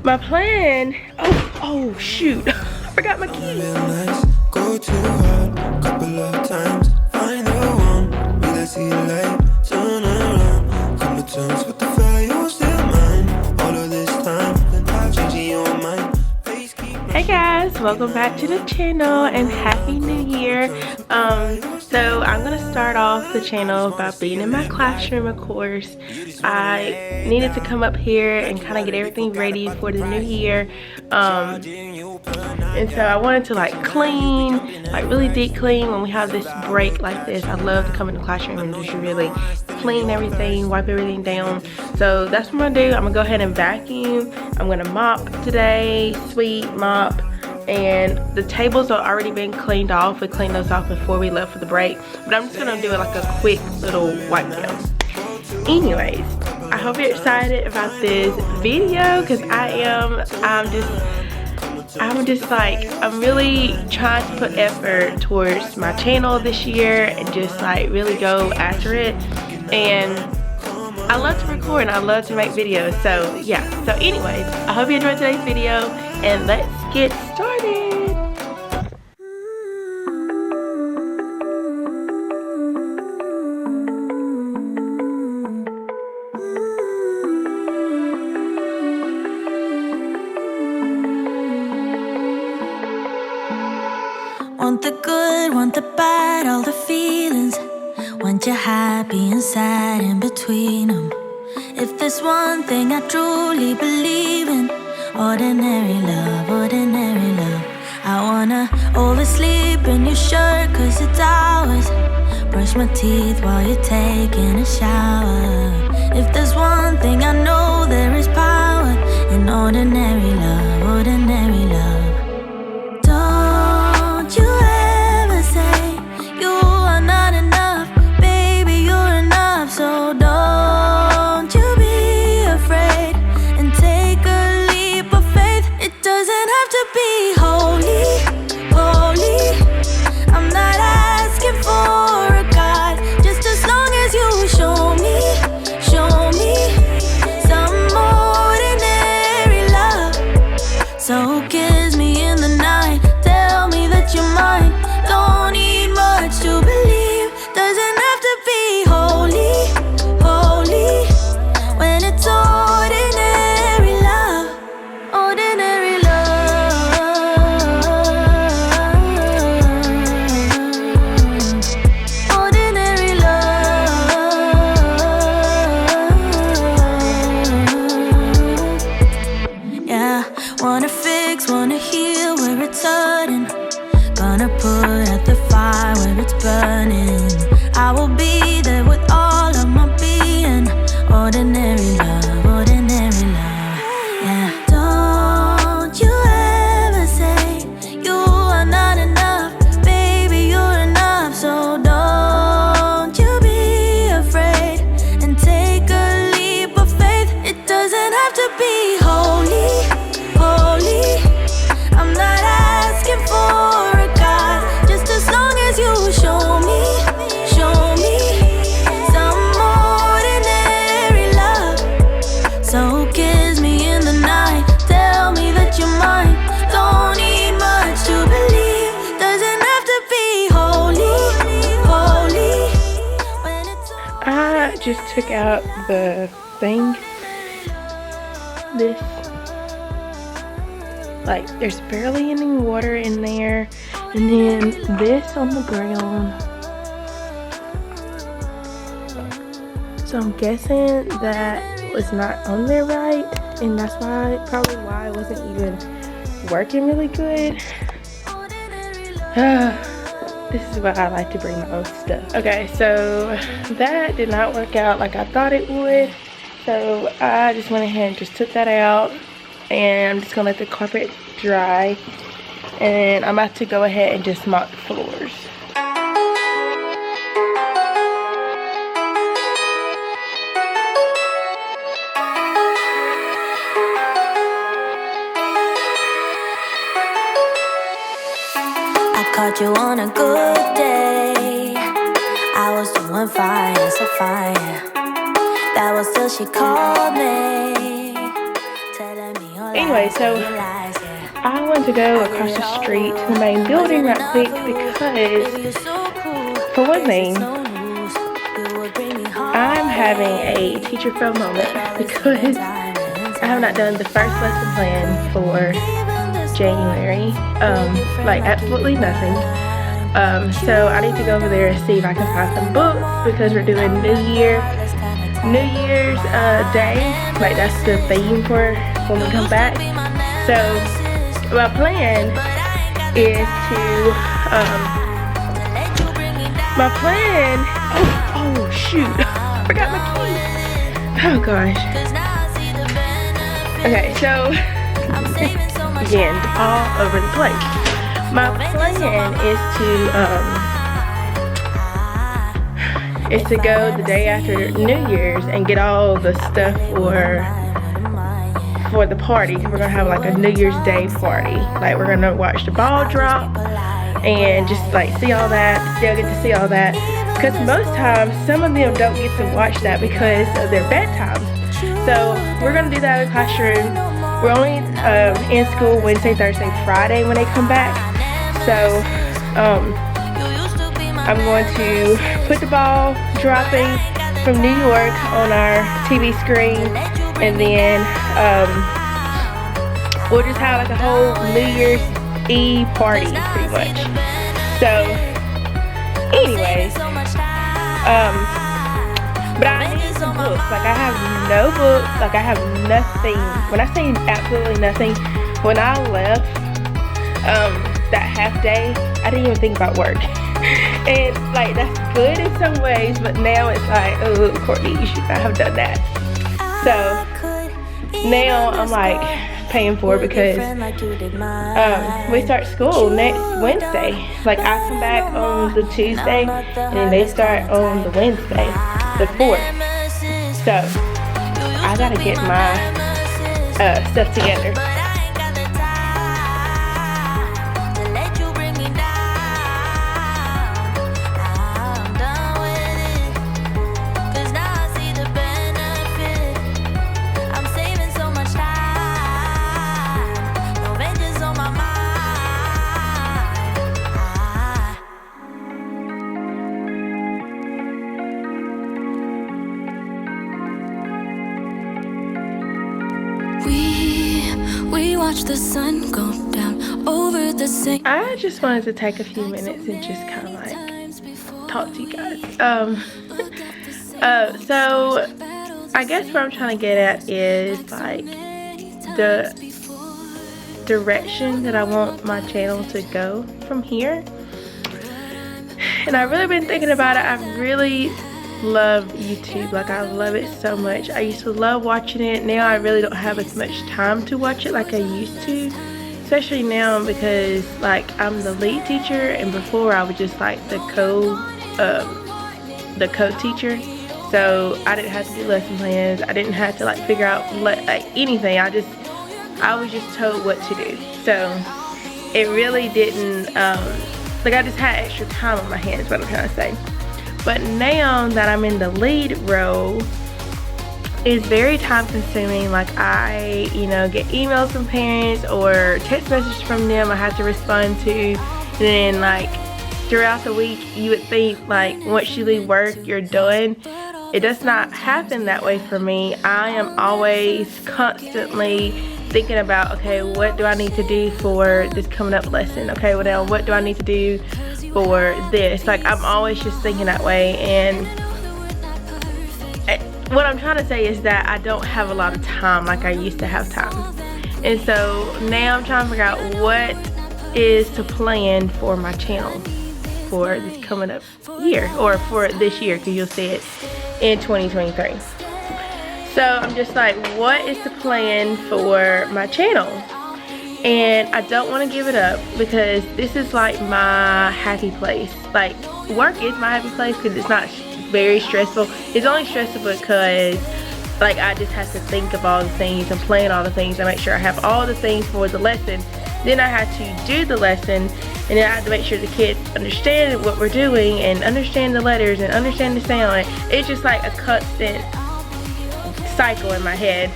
my plan. Oh shoot! I forgot my keys. Go too hard, couple of times. Find the one, will I see the light? Turn around, come to terms with the fire, you're still mine. All of this time, then I'm changing your mind. Hey guys, welcome back to the channel and happy new year. So I'm gonna start off the channel by being in my classroom, of course. I needed to come up here and kind of get everything ready for the new year. And so I wanted to like clean, like really deep clean when we have this break like this. I love to come in the classroom and just really clean everything, wipe everything down. So that's what I'm gonna do. I'm gonna go ahead and vacuum. I'm gonna mop today, sweep, mop. And the tables are already been cleaned off. We cleaned those off before we left for the break. But I'm just gonna do it like a quick little wipe down. Anyways, I hope you're excited about this video because I am. I'm just like, I'm really trying to put effort towards my channel this year and just like really go after it. And I love to record and I love to make videos. So yeah, so anyways, I hope you enjoyed today's video and let's get started. Want the good, want the bad, all the feelings. Want you happy and sad in between them. If there's one thing I truly believe in, ordinary love, ordinary love. I wanna oversleep in your shirt cause it's ours. Brush my teeth while you're taking a shower. If there's one thing I know, there is power in ordinary love, ordinary love. Don't you ever say you are not enough, baby, you're enough. So don't you be afraid and take a leap of faith. It doesn't have to be holy, holy. I'm not asking for a God, just as long as you show me some ordinary love. So kiss me in the night, tell me that you're mine. Don't need much to believe, doesn't have to be holy, holy. When it's ordinary love, ordinary love, ordinary love. Yeah, wanna fix, wanna heal where it's hurting. Gonna put out the fire where it's burning. I will be there with all of my being. Ordinary love, ordinary love. Yeah. Don't you ever say you are not enough, baby, you're enough. So don't you be afraid and take a leap of faith. It doesn't have to be holy, holy. I'm not asking for a God, just as long as you show me some ordinary love. So kiss me in the night, tell me that you're mine. Don't need much to believe, doesn't have to be holy, holy. When it's I just took out the thing. This, like, there's barely any water in there, and then this on the ground. So I'm guessing that was not on there right, and that's probably why it wasn't even working really good. This is why I like to bring my own stuff. Okay, so that did not work out like I thought it would. So I just went ahead and just took that out, and I'm just gonna let the carpet dry, and I'm about to go ahead and just mop the floors. I caught you on a good day. I was doing fine, so fine. That was till she called me, telling me all Anyway, so I want to go across the street to the main building right quick because, for one thing, I'm having a teacher fail moment because I have not done the first lesson plan for January, like absolutely nothing. So I need to go over there and see if I can find some books because we're doing New Year's Day, like that's the theme for when we come back. So my plan is to, oh shoot, forgot my key. Oh gosh. Okay, so again, all over the place. My plan is to go the day after New Year's and get all the stuff for the party. We're gonna have like a New Year's Day party. Like we're gonna watch the ball drop and just like see all that. They'll get to see all that because most times some of them don't get to watch that because of their bedtime. So we're gonna do that in the classroom. We're only in school Wednesday, Thursday, Friday when they come back. So I'm going to put the ball dropping from New York on our TV screen, and then we'll just have like a whole New Year's Eve party pretty much. So anyways, but I need some books. Like I have no books, like I have nothing. When I say absolutely nothing, when I left that half day, I didn't even think about work. And like that's good in some ways, but now it's like, oh Courtney, you should not have done that. So now I'm like paying for it because we start school next Wednesday. Like I come back on the Tuesday and then they start on the Wednesday, the 4th. So I gotta get my stuff together. We watch the sun go down over the same. I just wanted to take a few minutes and just kind of like talk to you guys. So I guess what I'm trying to get at is like the direction that I want my channel to go from here. And I've really been thinking about it. I really love YouTube. Like I love it so much. I used to love watching it. Now I really don't have as much time to watch it like I used to, especially now because like I'm the lead teacher, and before I was just like the co-teacher. So I didn't have to do lesson plans. I didn't have to like figure out like anything. I was just told what to do. So it really didn't like I just had extra time on my hands, what I'm trying to say. But now that I'm in the lead role, it's very time consuming. Like I, get emails from parents or text messages from them I have to respond to. And then like throughout the week, you would think like once you leave work, you're done. It does not happen that way for me. I am always constantly thinking about, okay, what do I need to do for this coming up lesson? Okay, well now what do I need to do for this? Like I'm always just thinking that way. And what I'm trying to say is that I don't have a lot of time like I used to have time. And so now I'm trying to figure out what is to plan for my channel for this coming up year, or for this year, because you'll see it in 2023. So I'm just like, what is the plan for my channel? And I don't want to give it up because this is like my happy place. Like work is my happy place because it's not very stressful. It's only stressful because like I just have to think of all the things and plan all the things and make sure I have all the things for the lesson. Then I have to do the lesson, and then I have to make sure the kids understand what we're doing and understand the letters and understand the sound. It's just like a constant cycle in my head.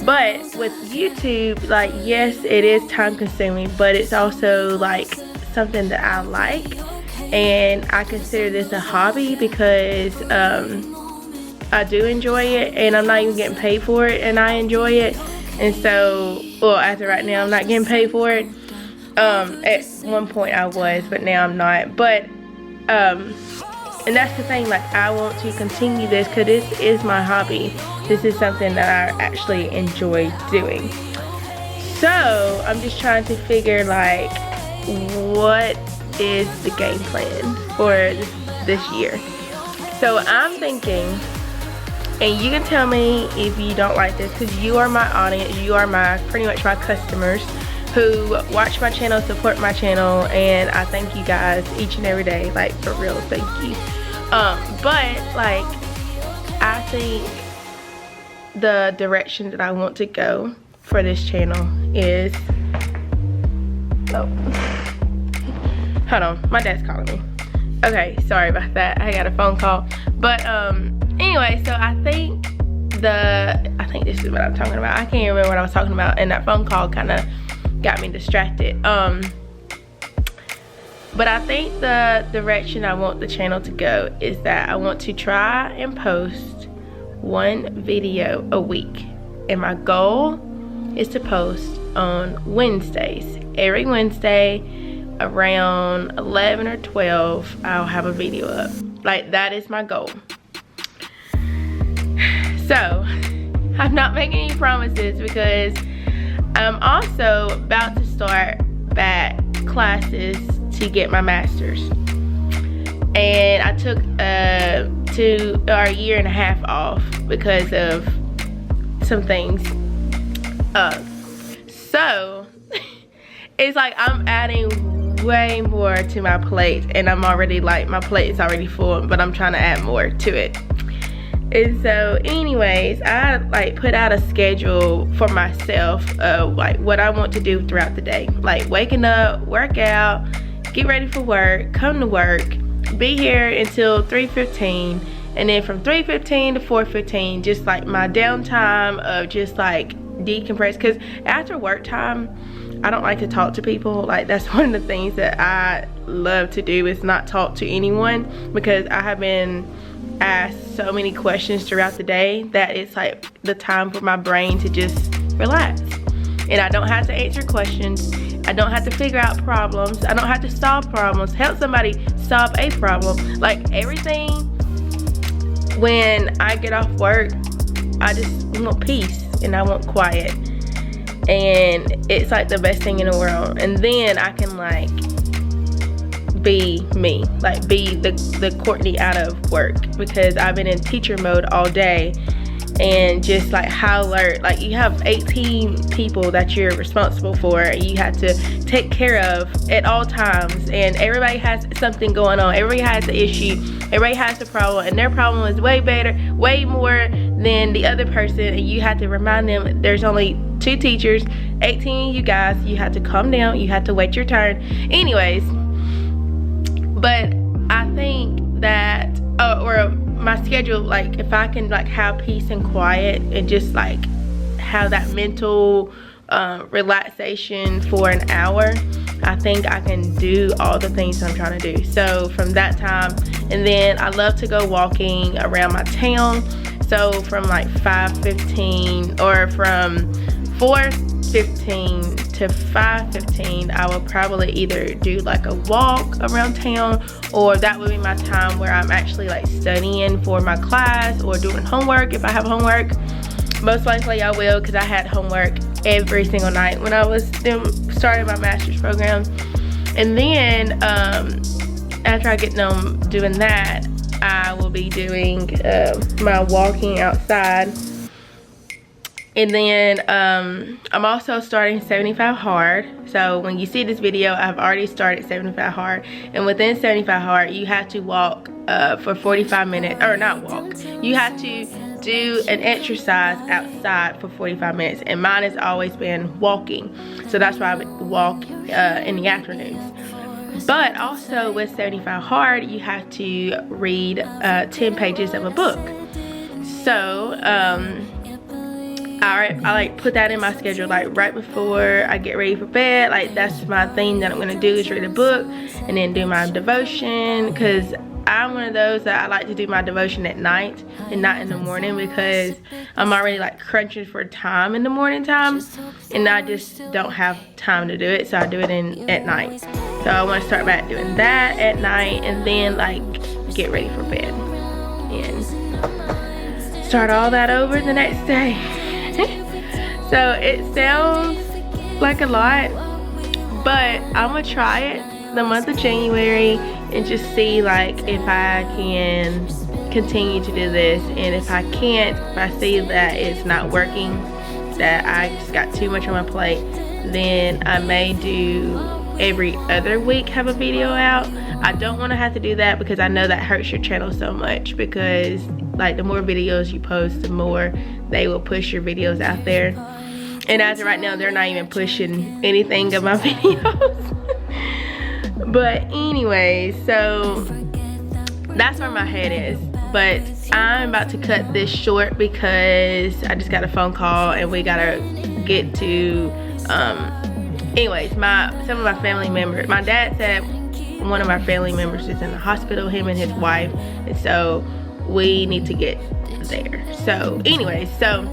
But with YouTube, like, yes, it is time consuming, but it's also like something that I like, and I consider this a hobby because I do enjoy it, and I'm not even getting paid for it, and I enjoy it. And so, well, as of right now, I'm not getting paid for it. At one point I was, but now I'm not. But and that's the thing, like, I want to continue this because this is my hobby. This is something that I actually enjoy doing. So I'm just trying to figure, like, what is the game plan for this year. So I'm thinking, and you can tell me if you don't like this, because you are my audience, you are pretty much my customers who watch my channel, support my channel, and I thank you guys each and every day, like, for real, thank you. But like, I think the direction that I want to go for this channel is, oh, hold on, my dad's calling me. Okay, sorry about that, I got a phone call. But anyway, so I think this is what I'm talking about. I can't remember what I was talking about, and that phone call kind of got me distracted. But I think the direction I want the channel to go is that I want to try and post one video a week, and my goal is to post on Wednesdays. Every Wednesday around 11 or 12 I'll have a video up. Like, that is my goal. So I'm not making any promises because I'm also about to start back classes to get my master's, and I took a year and a half off because of some things. So it's like I'm adding way more to my plate, and I'm already, like, my plate is already full, but I'm trying to add more to it. And so anyways, I like put out a schedule for myself of like what I want to do throughout the day, like waking up, work out, get ready for work, come to work, be here until 3:15, and then from 3:15 to 4:15, just like my downtime of just like decompress, because after work time I don't like to talk to people. Like, that's one of the things that I love to do, is not talk to anyone, because I have been asked so many questions throughout the day that it's like the time for my brain to just relax, and I don't have to answer questions, I don't have to figure out problems, I don't have to solve problems, help somebody solve a problem. Like, everything, when I get off work, I just want peace and I want quiet, and it's like the best thing in the world. And then I can like be me, like be the Courtney out of work, because I've been in teacher mode all day, and just like high alert. Like, you have 18 people that you're responsible for, you have to take care of at all times, and everybody has something going on, everybody has an issue, everybody has a problem, and their problem is way better, way more than the other person, and you have to remind them there's only 2 teachers, 18 of you guys, you have to calm down, you have to wait your turn. Anyways, but I think that, or my schedule, like, if I can like have peace and quiet and just like have that mental relaxation for an hour, I think I can do all the things I'm trying to do. So from that time, and then I love to go walking around my town. So from like 5:15 or from 4:15 to 5:15, I will probably either do like a walk around town, or that would be my time where I'm actually like studying for my class or doing homework if I have homework. Most likely I will, because I had homework every single night when I was starting my master's program. And then after I get done doing that, I will be doing my walking outside. And then I'm also starting 75 hard. So when you see this video, I've already started 75 hard. And within 75 hard, you have to walk for 45 minutes, or not walk. You have to do an exercise outside for 45 minutes. And mine has always been walking. So that's why I would walk in the afternoons. But also with 75 hard, you have to read 10 pages of a book. So I like put that in my schedule, like right before I get ready for bed. Like that's my thing that I'm gonna do, is read a book and then do my devotion, because I'm one of those that I like to do my devotion at night and not in the morning, because I'm already like crunching for time in the morning time and I just don't have time to do it, so I do it at night. So I want to start back doing that at night and then like get ready for bed and start all that over the next day. So it sounds like a lot, but I'm gonna try it the month of January and just see like if I can continue to do this, and if I can't, if I see that it's not working, that I just got too much on my plate, then I may do every other week have a video out. I don't want to have to do that because I know that hurts your channel so much, because like the more videos you post, the more they will push your videos out there, and as of right now they're not even pushing anything of my videos. But anyway, so that's where my head is. But I'm about to cut this short because I just got a phone call and we gotta get to anyways, some of my family members, my dad said one of my family members is in the hospital, him and his wife, and so we need to get there. So anyways, so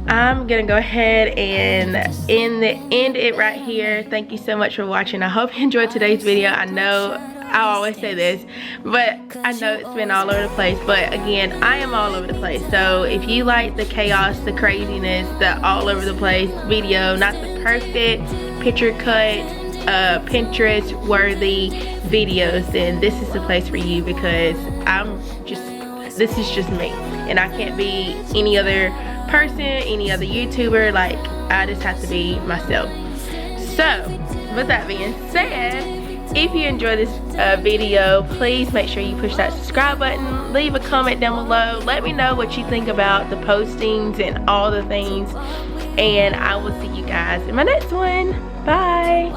I'm gonna go ahead and end it right here. Thank you so much for watching. I hope you enjoyed today's video. I know I always say this, but I know it's been all over the place, but again, I am all over the place. So if you like the chaos, the craziness, the all over the place video, not the perfect picture cut Pinterest worthy videos, then this is the place for you, because this is just me and I can't be any other person, any other YouTuber. Like, I just have to be myself. So with that being said, if you enjoy this video, please make sure you push that subscribe button, leave a comment down below, let me know what you think about the postings and all the things, and I will see you guys in my next one. Bye.